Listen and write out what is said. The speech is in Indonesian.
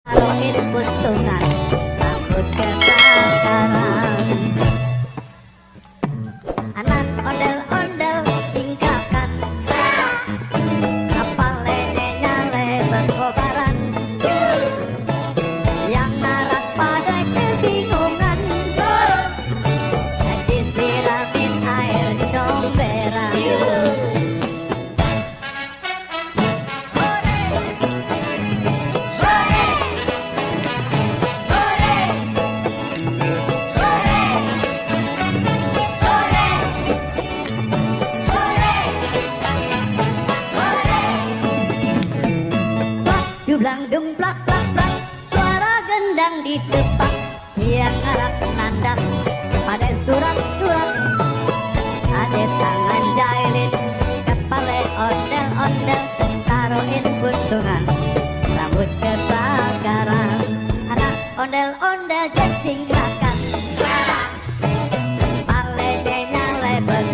Taruhin putungan takut kebakaran. Anak ondel-ondel singkakan, kapal ledenya berkobaran. Yang narak pada kebingungan, disiramin air comberan. Dublang dung plak plak plak, suara gendang di depan. Yang ngarak nandang pada surat-surat, ada tangan jahilin, kepala ondel-ondel, taruhin putungan rambut kebakaran. Anak ondel-ondel jecing rakan, kepala nyala lebar